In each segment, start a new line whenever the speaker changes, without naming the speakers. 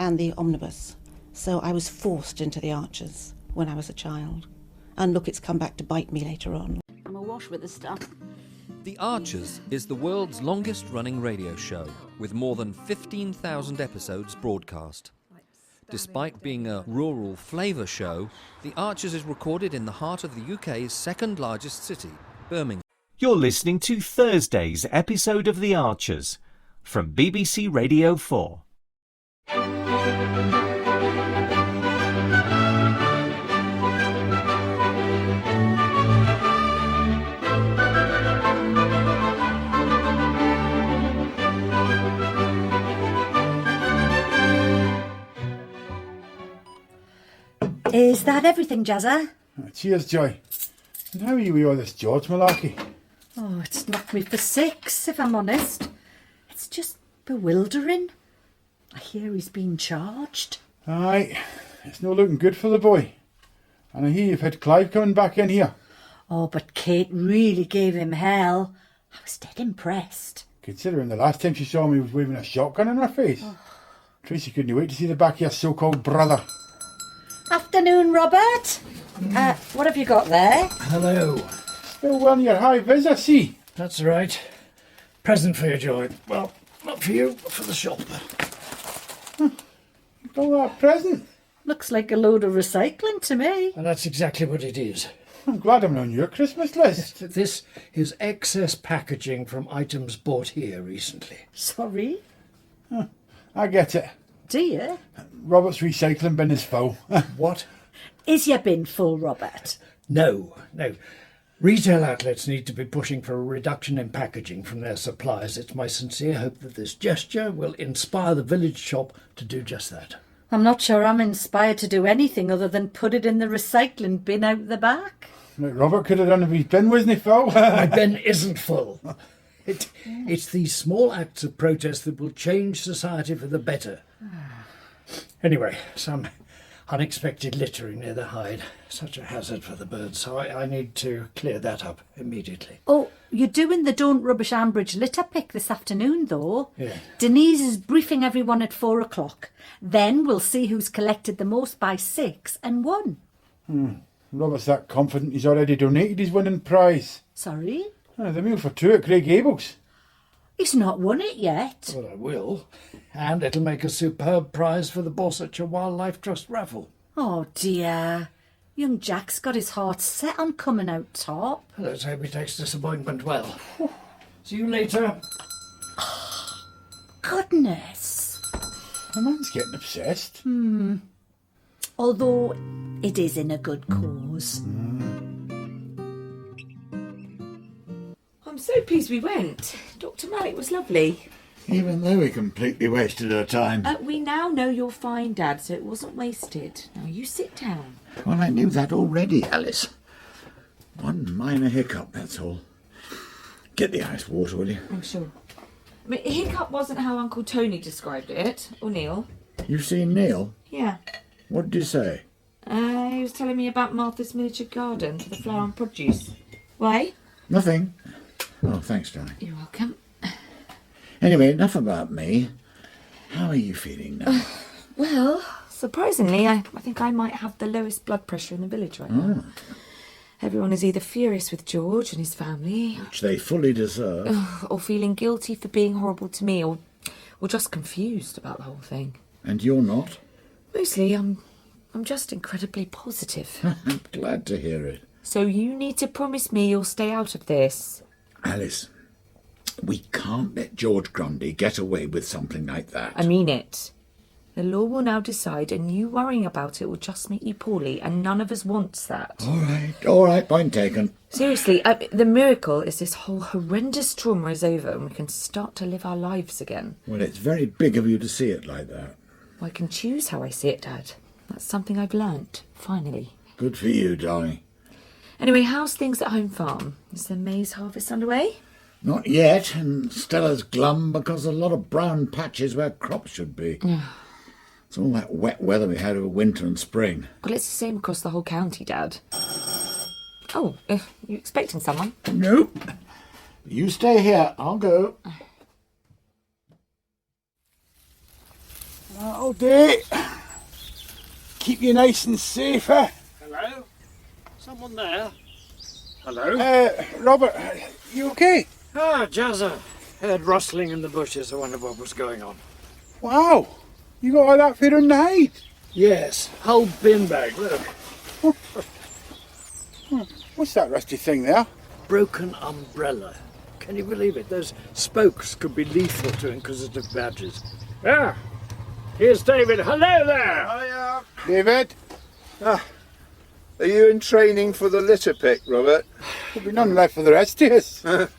and the omnibus. So I was forced into the Archers when I was a child. And look, it's come back to bite me later on.
I'm awash with the stuff.
The Archers is the world's longest-running radio show, with more than 15,000 episodes broadcast. Despite being a rural flavour show, The Archers is recorded in the heart of the UK's second-largest city, Birmingham.
You're listening to Thursday's episode of The Archers from BBC Radio 4.
Is that everything, Jazza?
Cheers, Joy. And how are you with all this George malarkey?
Oh, it's knocked me for six, if I'm honest. It's just bewildering. I hear he's been charged.
Aye, it's no looking good for the boy. And I hear you've had Clive coming back in here.
Oh, but Kate really gave him hell. I was dead impressed.
Considering the last time she saw me was waving a shotgun in her face. Oh. Tracy couldn't wait to see the back of your so-called brother.
Afternoon, Robert. What have you got there?
Hello.
Still wearing your high vis, I see.
That's right. Present for you, Joy. Well, not for you, but for the shop.
Call that a present?
Looks like a load of recycling to me.
And that's exactly what it is.
I'm glad I'm on your Christmas list.
This is excess packaging from items bought here recently.
Sorry?
I get it.
Do you?
Robert's recycling bin is full.
What?
Is your bin full, Robert?
No. Retail outlets need to be pushing for a reduction in packaging from their suppliers. It's my sincere hope that this gesture will inspire the village shop to do just that.
I'm not sure I'm inspired to do anything other than put it in the recycling bin out the back.
Robert could have done if his bin wasn't full.
My bin isn't full. It's these small acts of protest that will change society for the better. Anyway, some unexpected littering near the hide. Such a hazard for the birds, so I need to clear that up immediately.
Oh, you're doing the Don't Rubbish Ambridge litter pick this afternoon, though.
Yeah.
Denise is briefing everyone at 4 o'clock. Then we'll see who's collected the most by 6 and won.
Robert's that confident he's already donated his winning prize.
Sorry?
The meal for two at Craig Abel's.
He's not won it yet.
Well, I will. And it'll make a superb prize for the boss at your Wildlife Trust raffle.
Oh, dear. Young Jack's got his heart set on coming out top.
Let's hope he takes disappointment well. See you later.
Goodness.
The man's getting obsessed.
Although it is in a good cause.
I'm so pleased we went. Dr Malik was lovely.
Even though we completely wasted our time.
We now know you're fine, Dad, so it wasn't wasted. Now you sit down.
Well, I knew that already, Alice. One minor hiccup, that's all. Get the ice water, will you?
I'm sure. I mean, hiccup wasn't how Uncle Tony described it, or Neil.
You've seen Neil?
Yeah.
What did you say?
He was telling me about Martha's miniature garden for the flower and produce. Why?
Nothing. Oh, thanks, darling.
You're welcome.
Anyway, enough about me. How are you feeling now?
Well, surprisingly, I think I might have the lowest blood pressure in the village right now. Everyone is either furious with George and his family,
Which they fully deserve.
or feeling guilty for being horrible to me, or just confused about the whole thing.
And you're not?
Mostly, I'm just incredibly positive.
I'm glad to hear it.
So you need to promise me you'll stay out of this.
Alice, we can't let George Grundy get away with something like that.
I mean it. The law will now decide, and you worrying about it will just make you poorly, and none of us wants that.
All right, point taken.
Seriously, the miracle is this whole horrendous trauma is over and we can start to live our lives again.
Well, it's very big of you to see it like that.
I can choose how I see it, Dad. That's something I've learnt, finally.
Good for you, darling.
Anyway, how's things at home farm? Is the maize harvest underway?
Not yet, and Stella's glum because a lot of brown patches where crops should be. It's all that wet weather we had over winter and spring.
Well, it's the same across the whole county, Dad. Oh, you expecting someone?
Nope. You stay here, I'll go.
That'll do. Keep you nice and safe, eh?
Hello? Someone there? Hello?
Robert, you okay?
Ah, Jazza. Heard rustling in the bushes. I wondered what was going on.
Wow, you got all that for underneath.
Yes, whole bin bag, look.
What's that rusty thing there?
Broken umbrella. Can you believe it? Those spokes could be lethal to inquisitive badgers. Ah, here's David. Hello there!
Hiya.
David?
Are you in training for the litter pick, Robert?
There'll be none left for the rest of us.
Well,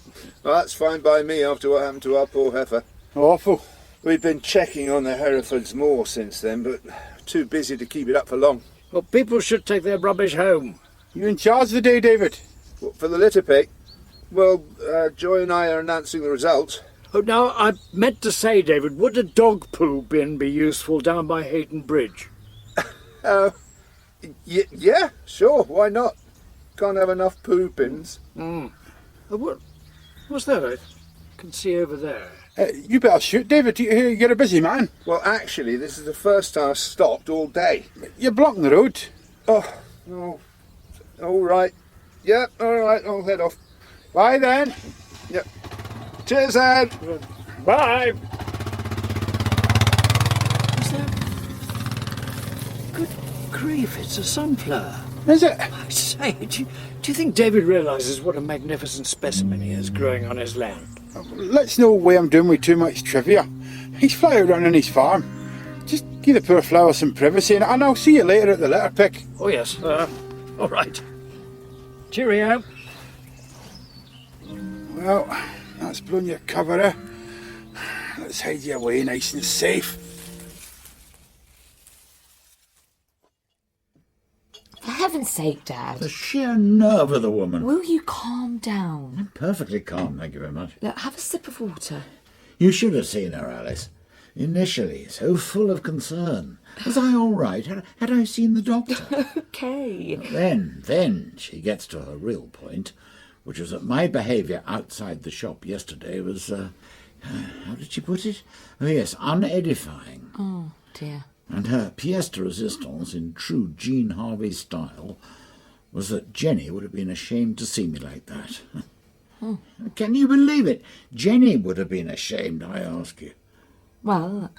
that's fine by me after what happened to our poor heifer.
Awful.
We've been checking on the Herefords more since then, but too busy to keep it up for long.
Well, people should take their rubbish home.
You in charge of the day, David?
What, for the litter pick? Well, Joy and I are announcing the results.
Oh, now, I meant to say, David, would a dog poo bin be useful down by Hayton Bridge?
Yeah, sure, why not? Can't have enough poo bins.
What's that I can see over there?
You better shoot, David. You're a busy man.
Well, actually, this is the first time I've stopped all day.
You're blocking the road.
Oh, all right. Yeah, all right, I'll head off.
Bye then.
Yep. Cheers, Ed.
Bye! Is that... Good grief, it's a sunflower.
Is it?
I say, do you think David realises what a magnificent specimen he has growing on his land?
Let's no way I'm doing with too much trivia. He's flying around on his farm. Just give the poor flower some privacy and I'll see you later at the litter pick.
Oh, yes. All right. Cheerio.
Well, that's blown your cover, eh? Let's hide you away nice and safe.
For heaven's sake, Dad.
The sheer nerve of the woman.
Will you calm down?
Perfectly calm, thank you very much.
Look, have a sip of water.
You should have seen her, Alice. Initially, so full of concern. Was I all right? Had I seen the doctor?
Okay.
Then she gets to her real point, which was that my behaviour outside the shop yesterday was, how did she put it? Oh yes, unedifying.
Oh, dear.
And her pièce de résistance, in true Jean Harvey style, was that Jenny would have been ashamed to see me like that.
Oh.
Can you believe it? Jenny would have been ashamed, I ask you.
Well,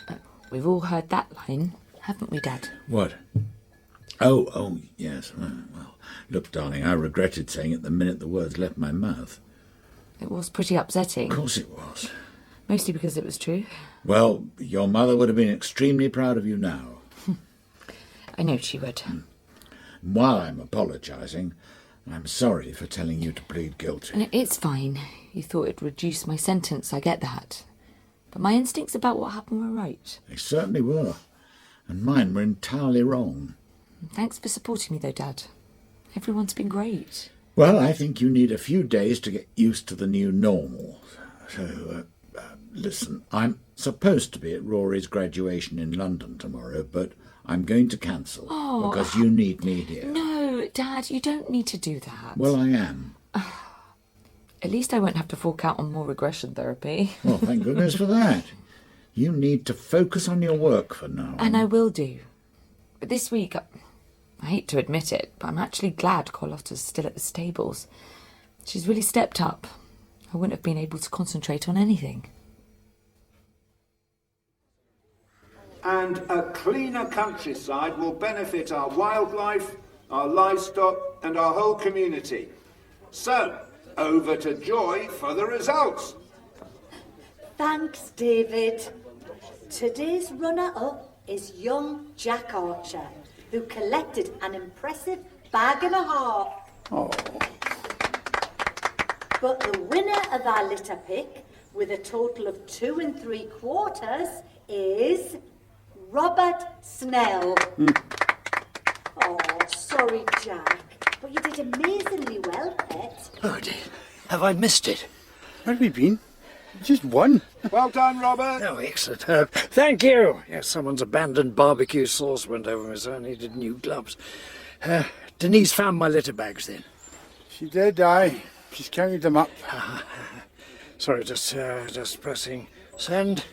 we've all heard that line, haven't we, Dad?
What? Oh, yes. Well, look, darling, I regretted saying it the minute the words left my mouth.
It was pretty upsetting.
Of course it was.
Mostly because it was true.
Well, your mother would have been extremely proud of you now.
I know she would.
While I'm apologising, I'm sorry for telling you to plead guilty.
And it's fine. You thought it'd reduce my sentence, I get that. But my instincts about what happened were right.
They certainly were. And mine were entirely wrong.
Thanks for supporting me, though, Dad. Everyone's been great.
Well, I think you need a few days to get used to the new normal. So, listen, I'm supposed to be at Ruairi's graduation in London tomorrow, but I'm going to cancel because you need me here.
No, Dad, you don't need to do that.
Well, I am.
At least I won't have to fork out on more regression therapy.
Well, thank goodness for that. You need to focus on your work for now.
And I will do. But this week, I hate to admit it, but I'm actually glad Carlotta's still at the stables. She's really stepped up. I wouldn't have been able to concentrate on anything.
And a cleaner countryside will benefit our wildlife, our livestock and our whole community. So, over to Joy for the results.
Thanks, David. Today's runner-up is young Jack Archer, who collected an impressive bag and a half.
Oh.
But the winner of our litter pick, with a total of 2 3/4, is Robert Snell. Oh, sorry, Jack, but you did amazingly well, pet.
Oh, dear. Have I missed it?
Where have we been? Just one.
Well done, Robert.
Oh, excellent. Thank you. Yes, someone's abandoned barbecue sauce went over me, so I needed new gloves. Denise found my litter bags then.
She did, aye. She's counted them up.
Sorry, just pressing send.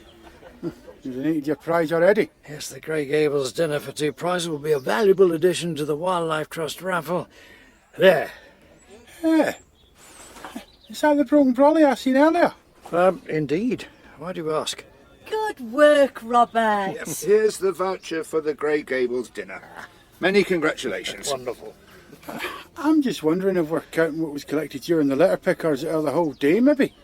You've donated your prize already.
Yes, the Grey Gables dinner for two prizes will be a valuable addition to the Wildlife Trust raffle. There.
Yeah. Is that the broken brolly I seen earlier?
Indeed. Why do you ask?
Good work, Robert.
Here's the voucher for the Grey Gables dinner. Many congratulations.
Wonderful.
I'm just wondering if we're counting what was collected during the litter pick, or is it the whole day, maybe?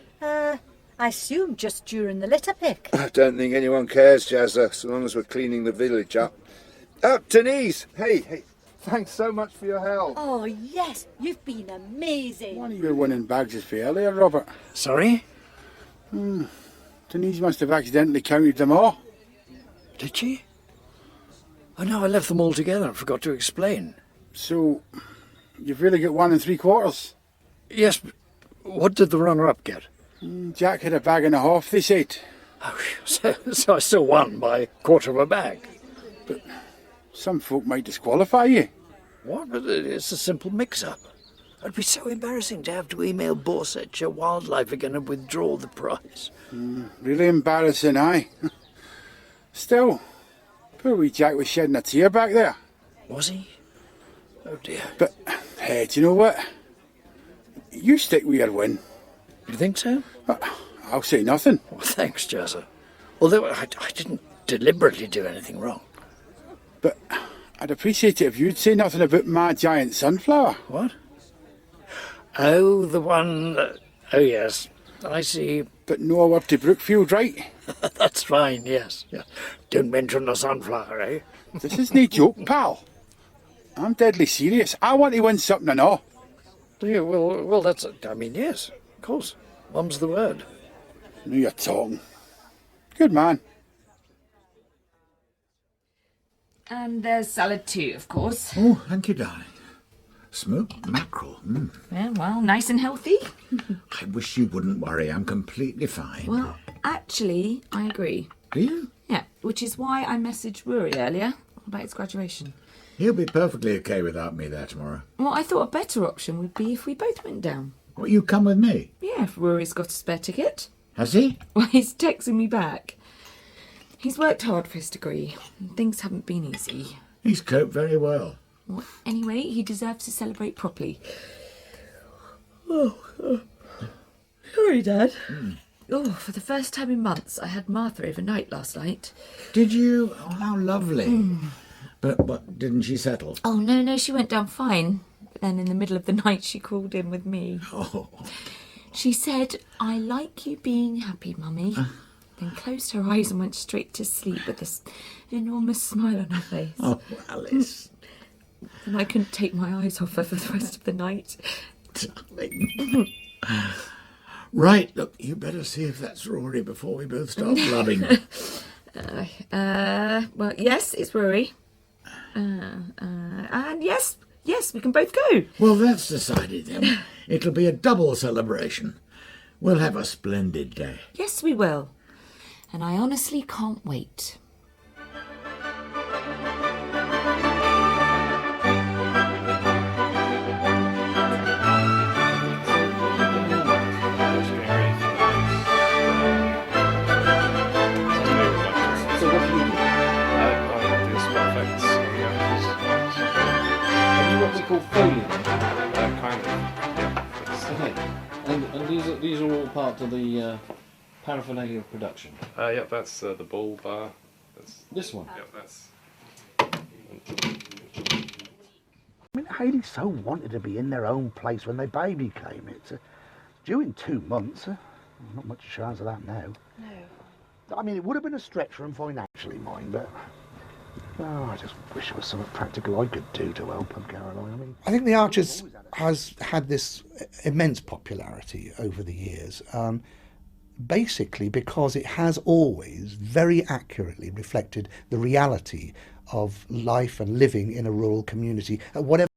I assume just during the litter pick.
I don't think anyone cares, Jazza, so long as we're cleaning the village up. Denise! Hey, thanks so much for your help.
Oh, yes, you've been amazing.
One of your winning bags is for earlier, Robert.
Sorry?
Denise must have accidentally counted them all.
Did she? Oh no, I left them all together and forgot to explain.
So, you've really got 1 3/4?
Yes, but what did the runner-up get?
Jack had a bag and a half, they said.
Oh, so I still won by a quarter of a bag.
But some folk might disqualify you.
What? But it's a simple mix-up. It'd be so embarrassing to have to email Borsetshire Wildlife again and withdraw the prize.
Really embarrassing, aye. Still, poor wee Jack was shedding a tear back there.
Was he? Oh dear.
But, hey, do you know what? You stick with your win.
You think so?
I'll say nothing.
Well, thanks, Jazza. Although I didn't deliberately do anything wrong.
But I'd appreciate it if you'd say nothing about my giant sunflower.
What? Oh, the one... oh, yes. I see.
But no up to Brookfield, right?
That's fine, yes. Yeah. Don't mention the sunflower, eh?
This is no joke, pal. I'm deadly serious. I want to win something and all.
Yeah, well, that's... I mean, yes, of course. Mum's the word.
Now you're talking. Good man.
And there's salad too, of course.
Oh, thank you, darling. Smoked mackerel.
Yeah, well, nice and healthy.
I wish you wouldn't worry. I'm completely fine.
Well, actually, I agree.
Do you?
Yeah, which is why I messaged Ruairi earlier about his graduation.
He'll be perfectly okay without me there tomorrow.
Well, I thought a better option would be if we both went down.
Well, you come with me?
Yeah, if Ruairi's got a spare ticket.
Has he?
Well, he's texting me back. He's worked hard for his degree. Things haven't been easy.
He's coped very well.
Well, anyway, he deserves to celebrate properly. Sorry, Dad. Oh, for the first time in months, I had Martha overnight last night.
Did you? Oh, how lovely. But didn't she settle?
Oh, no, she went down fine. But then in the middle of the night, she called in with me.
Oh.
She said, "I like you being happy, Mummy." Then closed her eyes and went straight to sleep with this enormous smile on her face.
Oh, Alice.
And I couldn't take my eyes off her for the rest of the night.
Darling. Right, look, you better see if that's Ruairi before we both start blubbing.
Well, yes, it's Ruairi. And yes, we can both go.
Well, that's decided then. It'll be a double celebration. We'll have a splendid day.
Yes, we will. And I honestly can't wait.
And these are all part of the paraphernalia of production.
Yep, that's the bull bar. That's
this one.
Yep, that's.
I mean, Hayley so wanted to be in their own place when their baby came. It's due in 2 months. Not much chance of that now. No. I mean, it would have been a stretch for them financially, mind, but I just wish there was something practical I could do to help them, Caroline.
I think the Archers has had this immense popularity over the years, basically because it has always very accurately reflected the reality of life and living in a rural community, at whatever